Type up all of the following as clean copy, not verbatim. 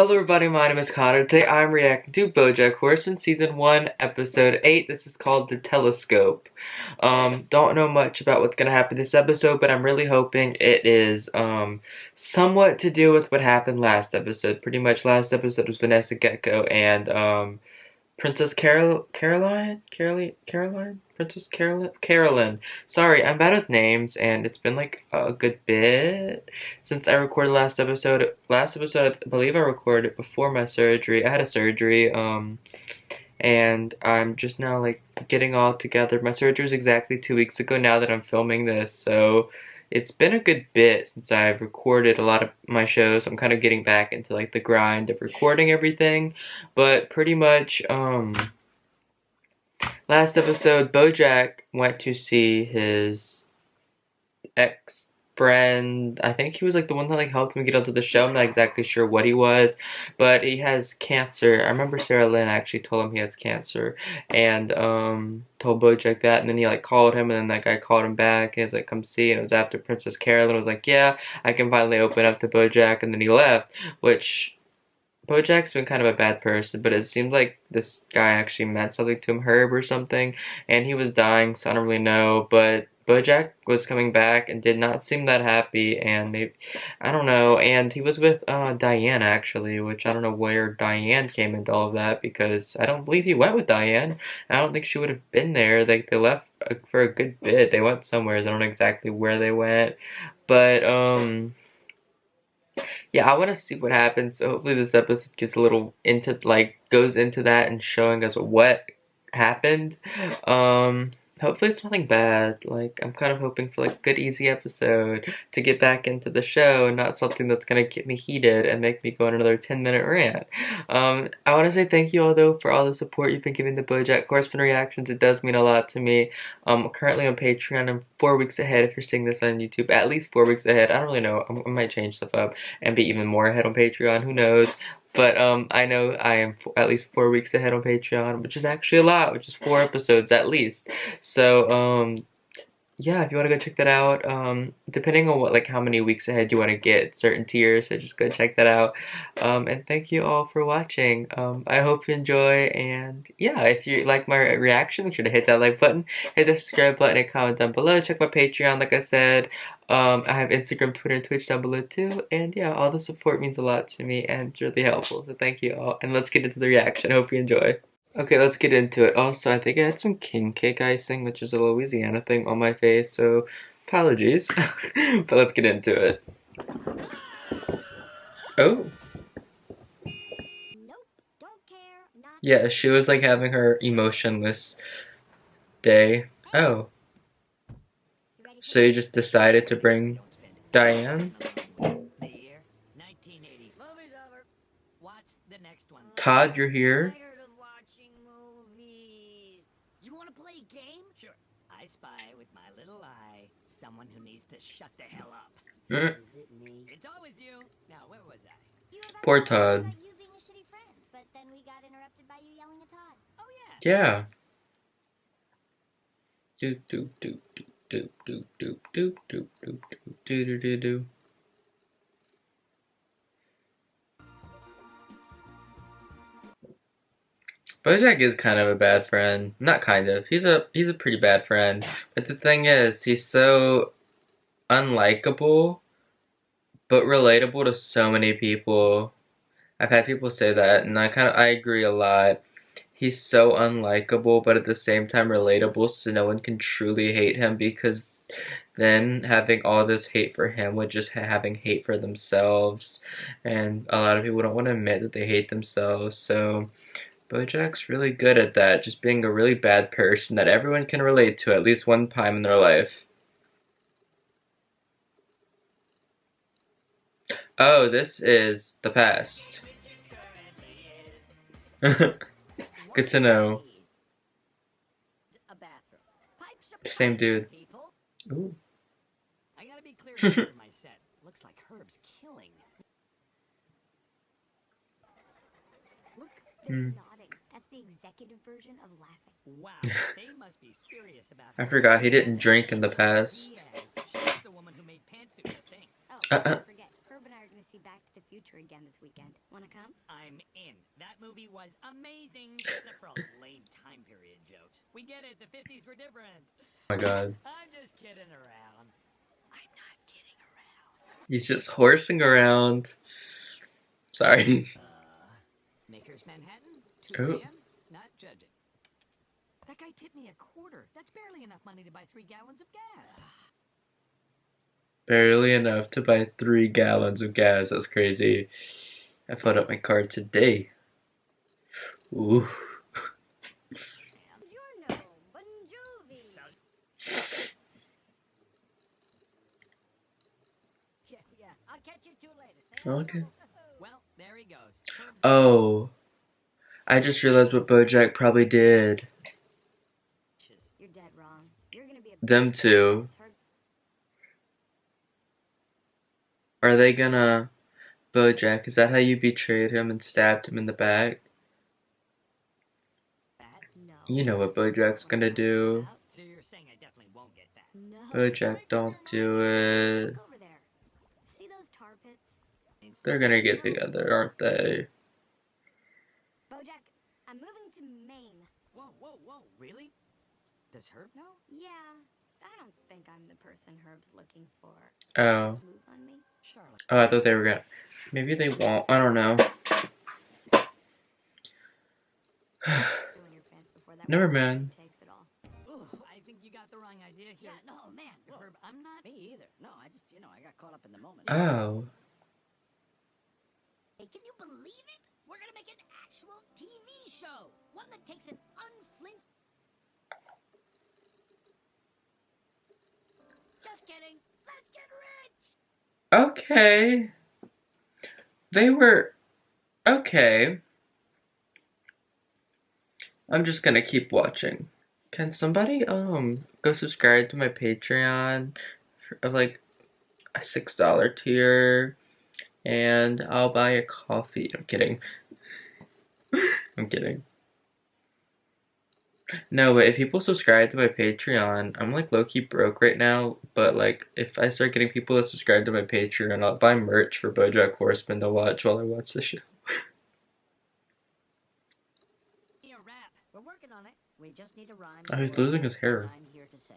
Hello everybody, my name is Connor. Today I'm reacting to BoJack Horseman Season 1, Episode 8. This is called The Telescope. Don't know much about what's going to happen this episode, but I'm really hoping it is somewhat to do with what happened last episode. Pretty much last episode was Vanessa Gecko and Princess Caroline? Princess Carolyn. Sorry, I'm bad with names, and it's been like a good bit since I recorded last episode. Last episode, I believe I recorded it before my surgery. I had a surgery, and I'm just now like getting all together. My surgery was exactly 2 weeks ago now that I'm filming this, so it's been a good bit since I've recorded a lot of my shows. I'm kind of getting back into like the grind of recording everything, but pretty much last episode BoJack went to see his ex-friend. I think he was like the one that like helped him get onto the show. I'm not exactly sure what he was, but he has cancer. I remember Sarah Lynn actually told him he has cancer and told BoJack that, and then he like called him, and then that guy called him back and he was like, come see, and it was after Princess Carolyn was like, yeah, I can finally open up to BoJack, and then he left, which BoJack's been kind of a bad person, but it seems like this guy actually meant something to him, Herb or something, and he was dying, so I don't really know, but BoJack was coming back and did not seem that happy, and maybe, I don't know, and he was with Diane actually, which I don't know where Diane came into all of that, because I don't believe he went with Diane. I don't think she would have been there. They left for a good bit. They went somewhere. I don't know exactly where they went, but yeah, I want to see what happens. So hopefully this episode gets a little into, like, goes into that and showing us what happened. Hopefully it's nothing bad. Like, I'm kind of hoping for, like, a good, easy episode to get back into the show and not something that's gonna get me heated and make me go on another 10-minute rant. I want to say thank you all, though, for all the support you've been giving the BoJack Horseman reactions. It does mean a lot to me. Currently on Patreon, I'm 4 weeks ahead if you're seeing this on YouTube. At least 4 weeks ahead. I don't really know. I might change stuff up and be even more ahead on Patreon. Who knows? But I know I am at least 4 weeks ahead on Patreon, which is actually a lot, which is 4 episodes at least. So, yeah, if you want to go check that out, depending on what, like, how many weeks ahead you want to get certain tiers, so just go check that out. And thank you all for watching. I hope you enjoy, and yeah, if you like my reaction, make sure to hit that like button, hit the subscribe button, and comment down below. Check my Patreon, like I said. I have Instagram, Twitter, and Twitch down below too, and yeah, all the support means a lot to me, and it's really helpful, so thank you all, and let's get into the reaction. Hope you enjoy. Okay, let's get into it. Also, I think I had some king cake icing, which is a Louisiana thing, on my face, so apologies. But let's get into it. Oh. Yeah, she was like having her emotionless day. Oh. So you just decided to bring Diane? Todd, you're here? I spy with my little eye someone who needs to shut the hell up. Is it me? It's always you. Now, where was I? Poor Todd. About you being a shitty friend, but then we got interrupted by you yelling at Todd. Oh yeah. Yeah. Do do do do do do do do do do do do do do. BoJack is kind of a bad friend. Not kind of. He's a pretty bad friend. But the thing is, he's so unlikable, but relatable to so many people. I've had people say that, and I agree a lot. He's so unlikable, but at the same time relatable, so no one can truly hate him, because then having all this hate for him would just having hate for themselves, and a lot of people don't want to admit that they hate themselves. So BoJack's really good at that, just being a really bad person that everyone can relate to at least one time in their life. Oh, this is the past. Good to know. Same dude. Ooh. I gotta be clear for my set. Looks like Herb's killing. Look, they're nodding. That's the executive version of laughing. Wow, they must be serious about I forgot he didn't drink in the past. Yes, she's the woman who made pantsuits, I think. Oh, don't forget, Herb and I are gonna see Back to the Future again this weekend. Wanna come? I'm in. That movie was amazing, except for all the lame time period jokes. We get it, the 50s were different. Oh my god. I'm just kidding around. I'm not kidding around. He's just horsing around. Sorry. Maker's Manhattan, 2 Oh. p.m. Not judging. That guy tipped me $0.25. That's barely enough money to buy 3 gallons of gas. Barely enough to buy 3 gallons of gas. That's crazy. I filled up my car today. Ooh. Buongiorno, Bon Jovi. Yeah, I'll catch you 2 later. Okay. Well, there he goes. Oh. I just realized what BoJack probably did. You're dead wrong. You're gonna be a Them two. Are they gonna... BoJack, is that how you betrayed him and stabbed him in the back? No. You know what BoJack's gonna do. So you're saying I definitely won't get fat? No. BoJack, don't do it. Look over there. See those tar pits? They're gonna get together, aren't they? BoJack, I'm moving to Maine. Whoa, really? Does Herb know? Yeah, I don't think I'm the person Herb's looking for. Oh. Move on me? Charlotte. Oh, I thought they were gonna... Maybe they won't. I don't know. Ruin your pants before that Never one mind. takes it all. Ooh, I think you got the wrong idea here. Yeah, no, man. Herb, I'm not. Me either. No, I just, I got caught up in the moment. Oh. Hey, can you believe it? We're gonna make an actual TV show. One that takes an unflinch. Just kidding. Let's get rich. Okay. They were... Okay. I'm just gonna keep watching. Can somebody, go subscribe to my Patreon for, like, a $6 tier, and I'll buy a coffee. I'm kidding. I'm kidding. No, but if people subscribe to my Patreon, I'm like low-key broke right now, but like if I start getting people to subscribe to my Patreon, I'll buy merch for BoJack Horseman to watch while I watch the show. A rap. We're working on it. We just need a rhyme. Oh, he's losing his hair. I'm here to say.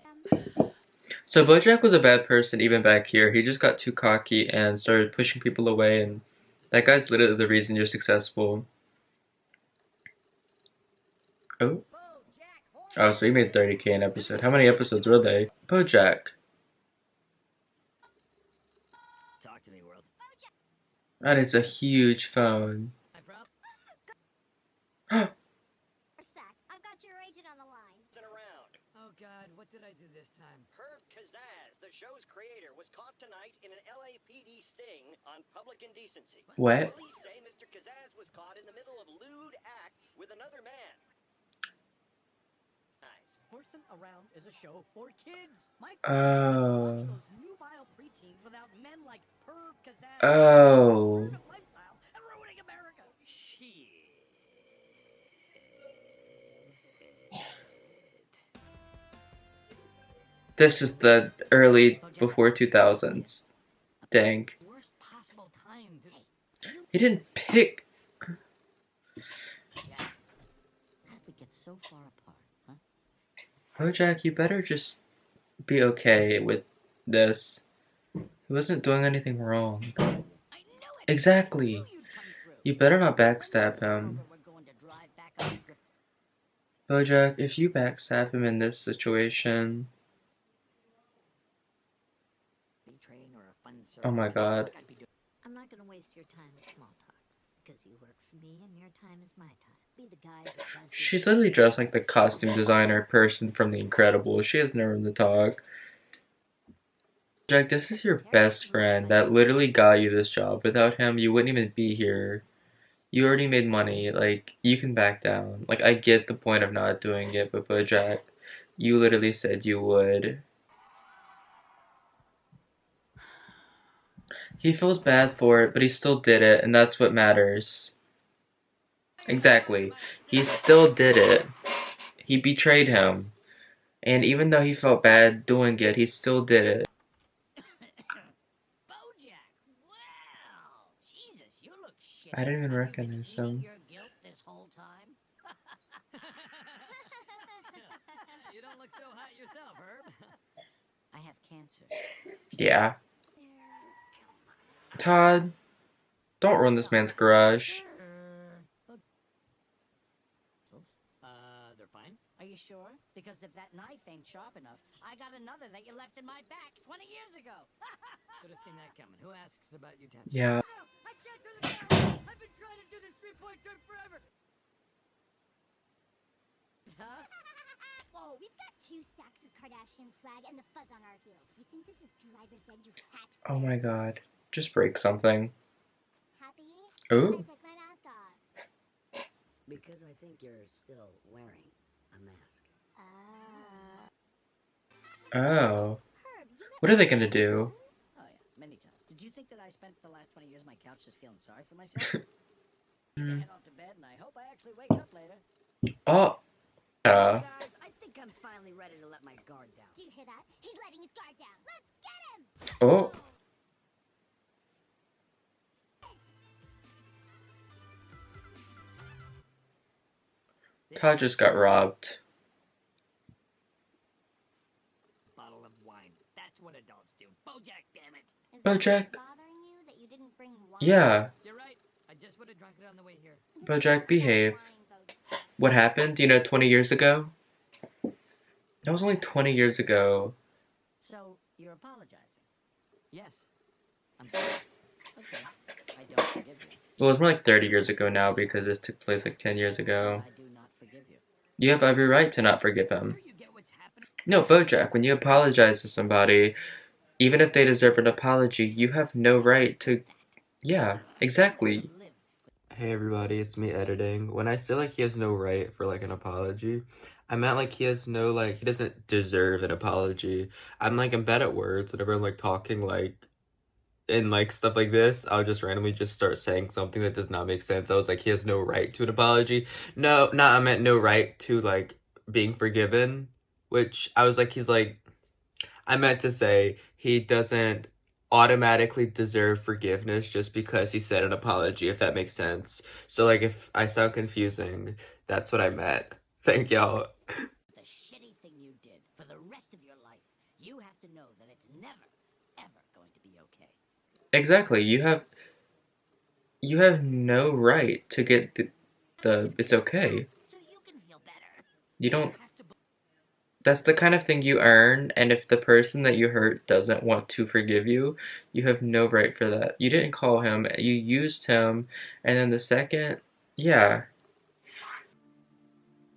So BoJack was a bad person even back here. He just got too cocky and started pushing people away, and that guy's literally the reason you're successful. Oh. Oh, so he made 30K an episode. How many episodes were they? BoJack. Talk to me, world. And it's a huge phone. My prop. Sack, I've got your agent on the line. Around. Oh God, what did I do this time? Herb Kazaz, the show's creator, was caught tonight in an LAPD sting on public indecency. What? Police say Mr. Kazaz was caught in the middle of lewd acts with another man. Horsing Around is a show for kids. My Oh. watch those nubile preteens without men like Herb Kazaz. Oh. Lifestyles and ruining America. Shit. This is the early before 2000s. Dang. Worst possible time to. He didn't pick. Jack, how'd we get so far apart, huh? BoJack, you better just be okay with this. He wasn't doing anything wrong. I knew it. Exactly. I knew you'd come through. You better not backstab him. We're going to drive back on the BoJack, if you backstab him in this situation... train or a fun Oh my god. I'm not gonna waste your time with small talk. Because you work for me and your time is my time. Be the guy who does this. She's literally dressed like the costume designer person from The Incredibles. She has no room to talk. Jack, this is your best friend that literally got you this job. Without him, you wouldn't even be here. You already made money. Like, you can back down. Like, I get the point of not doing it, but BoJack, you literally said you would. He feels bad for it, but he still did it, and that's what matters. Exactly. He still did it. He betrayed him. And even though he felt bad doing it, he still did it. BoJack, wow! shit. I didn't even Have you been recognize eating him. your guilt this whole time? You don't look so hot yourself, Herb. I have cancer. Yeah. Todd, don't ruin this man's garage. They're fine. Are you sure? Because if that knife ain't sharp enough, I got another that you left in my back 20 years ago. Could have seen that coming. Who asks about utensils? Yeah. No, I can't turn it down. I've been trying to do this three-point turn forever. Huh? Whoa, we've got 2 sacks of Kardashian swag and the fuzz on our heels. You think this is driver's ed, you hat? Oh my god. Just break something. Happy? Ooh. I took my mask off. Because I think you're still wearing a mask. Oh. Herb, you What are they gonna do? Oh, yeah, many times. Did you think that I spent the last 20 years on my couch just feeling sorry for myself? Hmm. Head off to bed, and I hope I actually wake up later. Oh. Guys, I think I'm finally ready to let my guard down. Do you hear that? He's letting his guard down. Let's get him! Oh. Todd just got robbed. Bottle of wine. That's what adults do. BoJack, damn it. Is BoJack. that bothering you that you didn't bring wine? Yeah. You're right. I just would have drunk it on the way here. This BoJack, isn't about behave. wine, BoJack. What happened? 20 years ago? That was only 20 years ago. So, you're apologizing? Yes. I'm sorry. Okay. I don't forgive you. Well, it's more like 30 years ago now because this took place like 10 years ago. I do not forgive you. You have every right to not forgive him. You get what's happening? No, BoJack, when you apologize to somebody, even if they deserve an apology, you have no right to... Yeah, exactly. Hey everybody, it's me editing. When I say like he has no right for like an apology, I meant like he has no like, he doesn't deserve an apology. I'm bad at words. Whenever I'm like talking like, and like stuff like this, I'll just randomly just start saying something that does not make sense. I was like, he has no right to an apology. No, I meant no right to like being forgiven, which I was like, I meant to say he doesn't automatically deserve forgiveness just because he said an apology, if that makes sense. So like if I sound confusing, that's what I meant. Thank y'all. The shitty thing you did for the rest of your life, you have to know that it's never, ever going to be okay. Exactly. You have no right to get the it's okay. So you can feel better. You don't. Have to That's the kind of thing you earn, and if the person that you hurt doesn't want to forgive you, you have no right for that. You didn't call him, you used him, and then the second, yeah.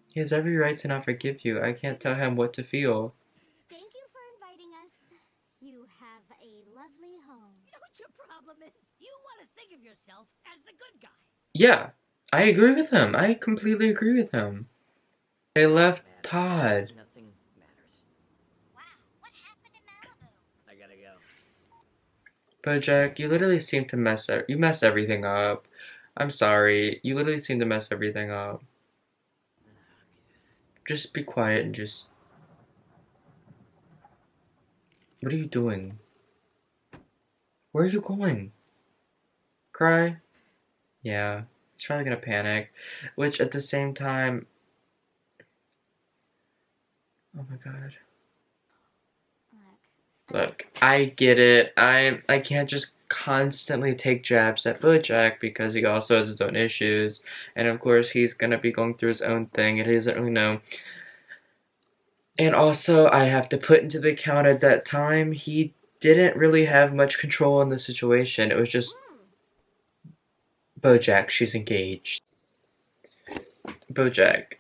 He has every right to not forgive you. I can't tell him what to feel. Thank you for inviting us. You have a lovely home. You know what your problem is? You want to think of yourself as the good guy. Yeah, I agree with him. I completely agree with him. They left Todd. Nothing matters. Wow, what happened in Malibu? I gotta go. BoJack, you literally seem to you mess everything up. I'm sorry. You literally seem to mess everything up. Just be quiet and just... What are you doing? Where are you going? Cry? Yeah, he's probably gonna panic. Which, at the same time... Oh my god. Look, I get it. I can't just constantly take jabs at BoJack because he also has his own issues, and of course he's gonna be going through his own thing, and he doesn't really know. And also, I have to put into the account at that time he didn't really have much control in the situation. It was just BoJack. She's engaged. BoJack.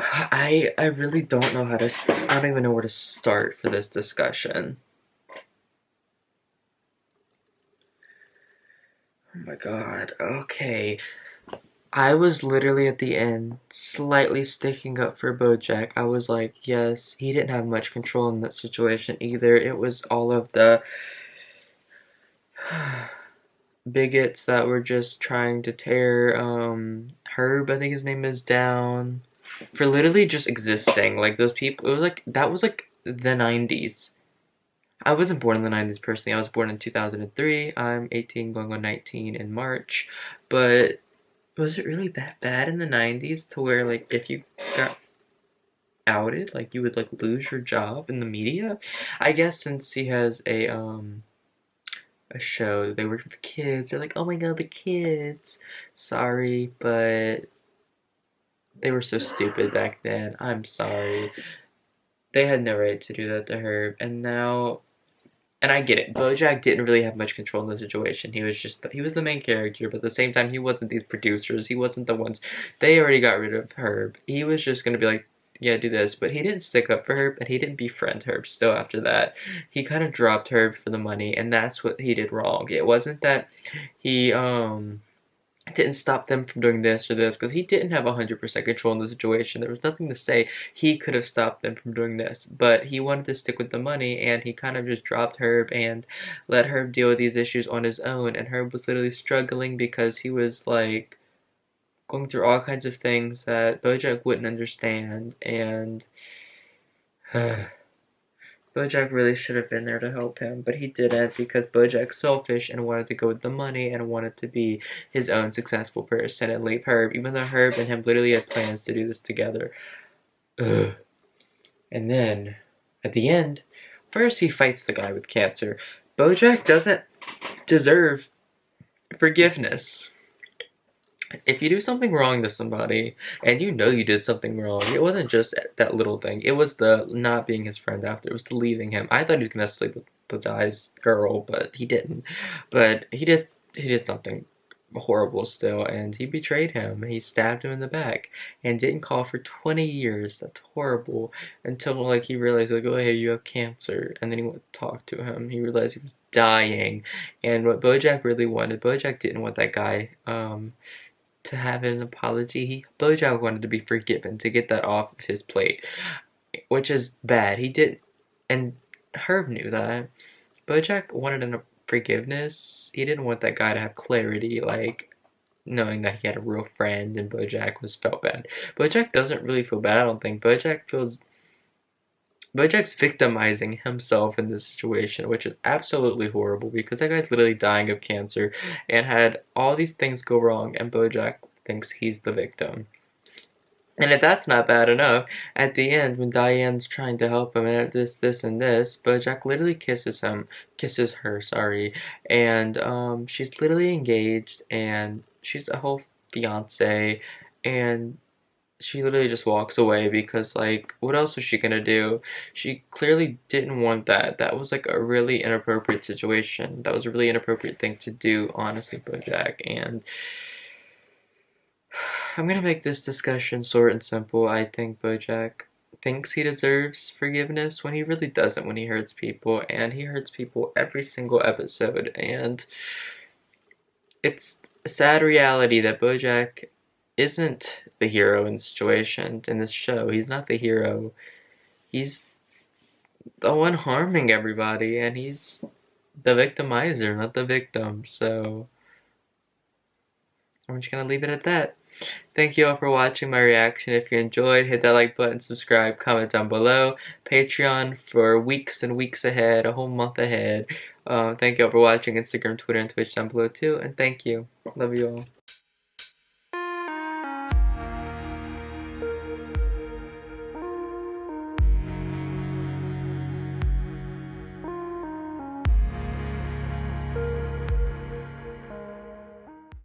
I really don't know how to... I don't even know where to start for this discussion. Oh my god, okay. I was literally at the end slightly sticking up for BoJack. I was like, yes, he didn't have much control in that situation either. It was all of the bigots that were just trying to tear Herb, I think his name is, down. For literally just existing. Like, those people, that was like the 90s. I wasn't born in the 90s personally. I was born in 2003. I'm 18 going on 19 in March. But was it really that bad in the 90s to where like if you got outed, like you would like lose your job in the media? I guess since he has a show, they work for kids. They're like, "Oh my god, the kids." Sorry, but they were so stupid back then. I'm sorry. They had no right to do that to her. And now, and I get it. BoJack didn't really have much control in the situation. He was the main character, but at the same time, he wasn't these producers. He wasn't the ones. They already got rid of Herb. He was just gonna be like, yeah, do this. But he didn't stick up for Herb, and he didn't befriend Herb still after that. He kind of dropped Herb for the money, and that's what he did wrong. It wasn't that he, didn't stop them from doing this or this, because he didn't have 100% control in the situation. There was nothing to say he could have stopped them from doing this, but he wanted to stick with the money, and he kind of just dropped Herb and let Herb deal with these issues on his own. And Herb was literally struggling because he was like going through all kinds of things that BoJack wouldn't understand. And BoJack really should have been there to help him, but he didn't, because BoJack's selfish and wanted to go with the money and wanted to be his own successful person and leave Herb, even though Herb and him literally had plans to do this together. Ugh. And then, at the end, first he fights the guy with cancer. BoJack doesn't deserve forgiveness. If you do something wrong to somebody, and you know you did something wrong, it wasn't just that little thing. It was the not being his friend after. It was the leaving him. I thought he was gonna sleep with the guy's girl, but he didn't. But he did something horrible still, and he betrayed him. He stabbed him in the back and didn't call for 20 years. That's horrible. Until like he realized like, oh hey, you have cancer, and then he went to talk to him. He realized he was dying, and what BoJack really wanted, BoJack didn't want that guy to have an apology. BoJack wanted to be forgiven, to get that off of his plate, which is bad. He didn't, and Herb knew that. BoJack wanted a forgiveness. He didn't want that guy to have clarity, like knowing that he had a real friend, and BoJack felt bad. BoJack doesn't really feel bad, I don't think. BoJack's victimizing himself in this situation, which is absolutely horrible, because that guy's literally dying of cancer and had all these things go wrong, and BoJack thinks he's the victim. And if that's not bad enough, at the end, when Diane's trying to help him and this, and this, BoJack literally kisses her, sorry, and she's literally engaged, and she's a whole fiance, and she literally just walks away because, like, what else was she gonna do? She clearly didn't want that. That was, like, a really inappropriate situation. That was a really inappropriate thing to do, honestly, BoJack. And I'm gonna make this discussion short and simple. I think BoJack thinks he deserves forgiveness when he really doesn't, when he hurts people. And he hurts people every single episode. And it's a sad reality that BoJack isn't the hero in the situation, in this show. He's not the hero. He's the one harming everybody, and he's the victimizer, not the victim. So I'm just gonna leave it at that. Thank you all for watching my reaction. If you enjoyed, hit that like button, subscribe, comment down below. Patreon for weeks and weeks ahead, a whole month ahead. Thank you all for watching. Instagram, Twitter, and Twitch down below too. And thank you. Love you all.